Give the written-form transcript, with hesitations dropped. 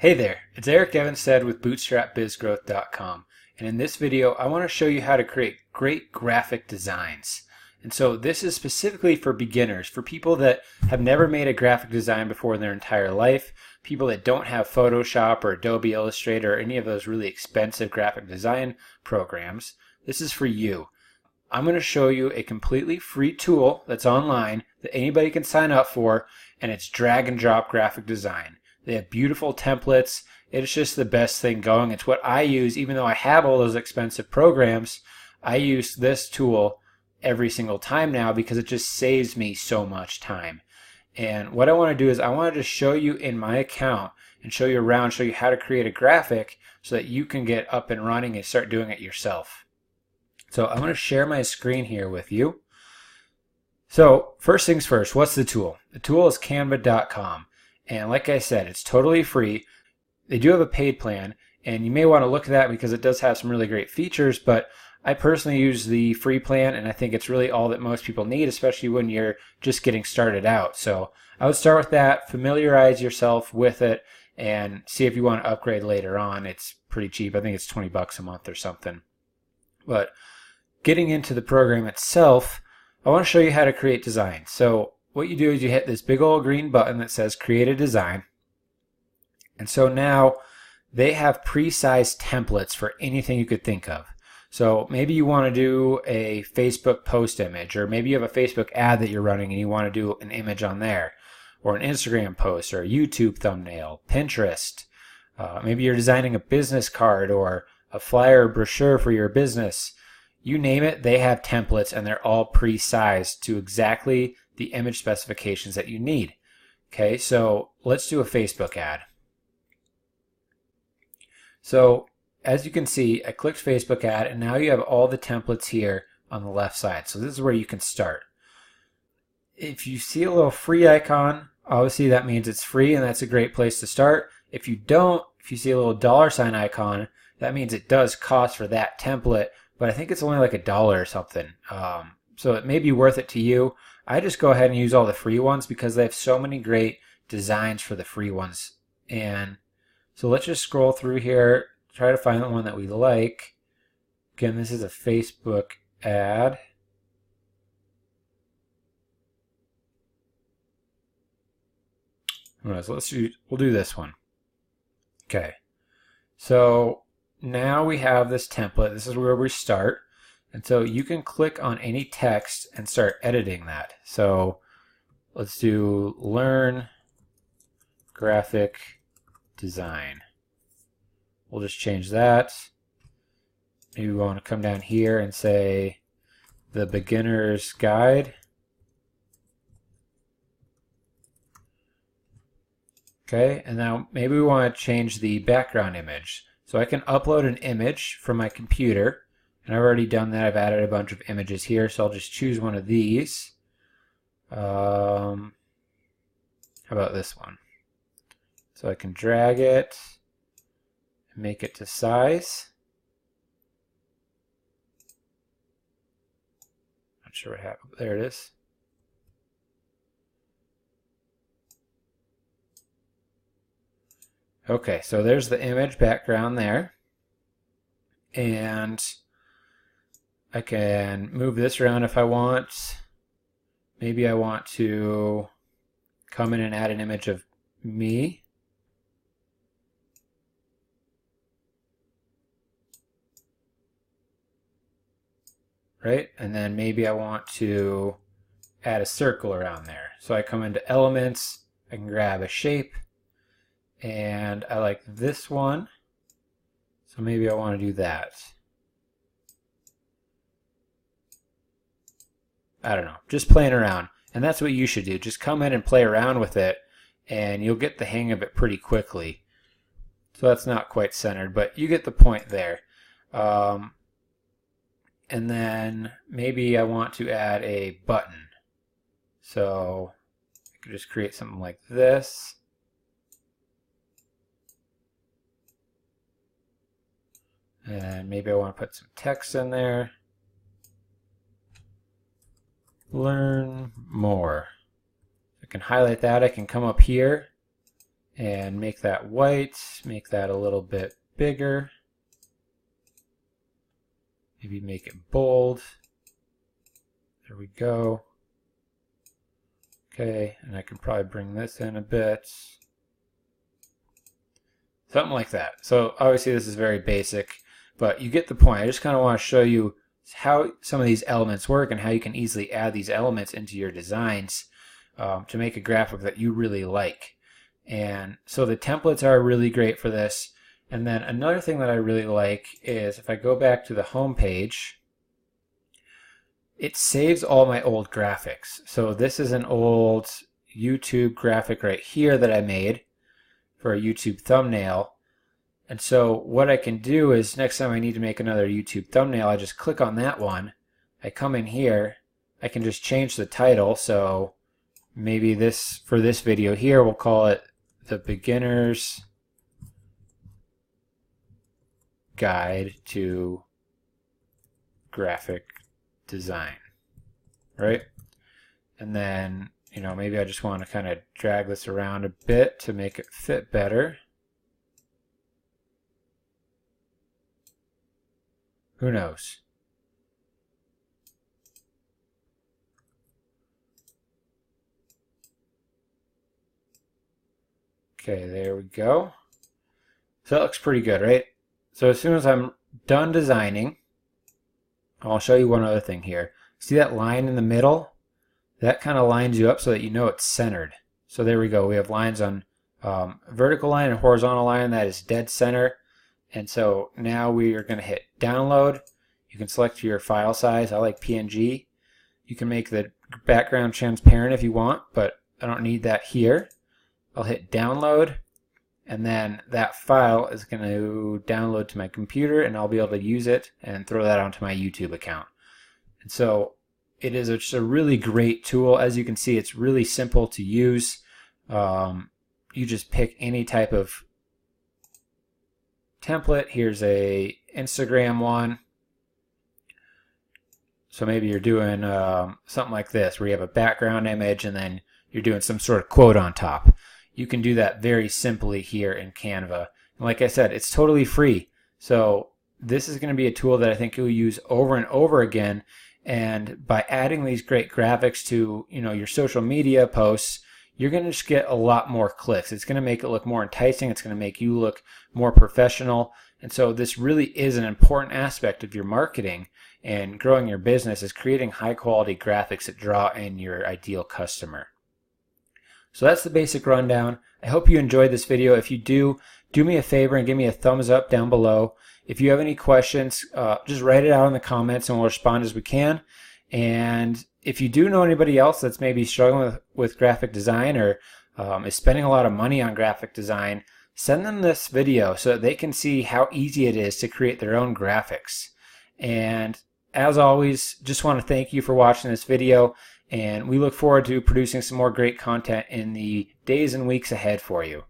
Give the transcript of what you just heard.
Hey there, it's Evenstad with BootstrapBizGrowth.com, and in this video I want to show you how to create great graphic designs. And so this is specifically for beginners, for people that have never made a graphic design before in their entire life, people that don't have Photoshop or Adobe Illustrator or any of those really expensive graphic design programs. This is for you. I'm going to show you a completely free tool that's online that anybody can sign up for, and it's drag and drop graphic design. They have beautiful templates. It's just the best thing going. It's what I use, even though I have all those expensive programs. I use this tool every single time now because it just saves me so much time. And what I want to do is I wanted to show you in my account and show you around, show you how to create a graphic so that you can get up and running and start doing it yourself. So I'm going to share my screen here with you. So first things first, what's the tool? The tool is Canva.com. And like I said, it's totally free. They do have a paid plan, and you may want to look at that because it does have some really great features, but I personally use the free plan, and I think it's really all that most people need, especially when you're just getting started out. So I would start with that, familiarize yourself with it, and see if you want to upgrade later on. It's pretty cheap. I think it's 20 bucks a month or something. But getting into the program itself, I want to show you how to create designs. So what you do is you hit this big old green button that says create a design. And so now they have pre-sized templates for anything you could think of. So maybe you want to do a Facebook post image, or maybe you have a Facebook ad that you're running and you want to do an image on there, or an Instagram post, or a YouTube thumbnail, Pinterest. Maybe you're designing a business card or a flyer or brochure for your business. You name it, they have templates, and they're all pre-sized to exactly the image specifications that you need. Okay, so let's do a Facebook ad. So as you can see, I clicked Facebook ad, and now you have all the templates here on the left side. So this is where you can start. If you see a little free icon, obviously that means it's free, and that's a great place to start. If you don't, if you see a little $ icon, that means it does cost for that template, but I think it's only like $1 or something. So it may be worth it to you. I just go ahead and use all the free ones because they have so many great designs for the free ones. And so let's just scroll through here, try to find the one that we like. Again, this is a Facebook ad. Alright, so we'll do this one. Okay. So now we have this template. This is where we start. And so you can click on any text and start editing that. So let's do learn graphic design. We'll just change that. Maybe we want to come down here and say the beginner's guide. Okay, and now maybe we want to change the background image. So I can upload an image from my computer. And I've already done that. I've added a bunch of images here, so I'll just choose one of these. How about this one? So I can drag it and make it to size. Not sure what happened. There it is. Okay, so there's the image background there. And I can move this around if I want. Maybe I want to come in and add an image of me. Right? And then maybe I want to add a circle around there. So I come into elements, I can grab a shape, and I like this one. So maybe I want to do that. I don't know, just playing around. And that's what you should do. Just come in and play around with it, and you'll get the hang of it pretty quickly. So that's not quite centered, but you get the point there. And then maybe I want to add a button. So I could just create something like this. And maybe I want to put some text in there. Learn more. I can highlight that. I can come up here and make that white, make that a little bit bigger. Maybe make it bold. There we go. Okay, and I can probably bring this in a bit. Something like that. So obviously this is very basic, but you get the point. I just kind of want to show you how some of these elements work and how you can easily add these elements into your designs to make a graphic that you really like. And so the templates are really great for this. And then another thing that I really like is if I go back to the home page, it saves all my old graphics. So this is an old YouTube graphic right here that I made for a YouTube thumbnail. And so what I can do is next time I need to make another YouTube thumbnail, I just click on that one. I come in here, I can just change the title. So maybe this, for this video here, we'll call it The Beginner's Guide to Graphic Design, right? And then, you know, maybe I just want to kind of drag this around a bit to make it fit better. Who knows? Okay, there we go. So that looks pretty good, right? So as soon as I'm done designing, I'll show you one other thing here. See that line in the middle? That kind of lines you up so that you know it's centered. So there we go. We have lines on vertical line and horizontal line that is dead center. And so now we are going to hit download. You can select your file size. I like PNG. You can make the background transparent if you want, but I don't need that here. I'll hit download, and then that file is going to download to my computer, and I'll be able to use it and throw that onto my YouTube account. And so it is just a really great tool. As you can see, it's really simple to use. You just pick any type of template. Here's a Instagram one. So maybe you're doing something like this, where you have a background image and then you're doing some sort of quote on top. You can do that very simply here in Canva. And like I said, it's totally free. So this is going to be a tool that I think you'll use over and over again. And by adding these great graphics to, you know, your social media posts, you're going to just get a lot more clicks. It's going to make it look more enticing. It's going to make you look more professional. And so this really is an important aspect of your marketing and growing your business, is creating high quality graphics that draw in your ideal customer. So that's the basic rundown. I hope you enjoyed this video. If you do me a favor and give me a thumbs up down below. If you have any questions, just write it out in the comments and we'll respond as we can. And if you do know anybody else that's maybe struggling with graphic design or is spending a lot of money on graphic design, send them this video so that they can see how easy it is to create their own graphics. And as always, just want to thank you for watching this video, and we look forward to producing some more great content in the days and weeks ahead for you.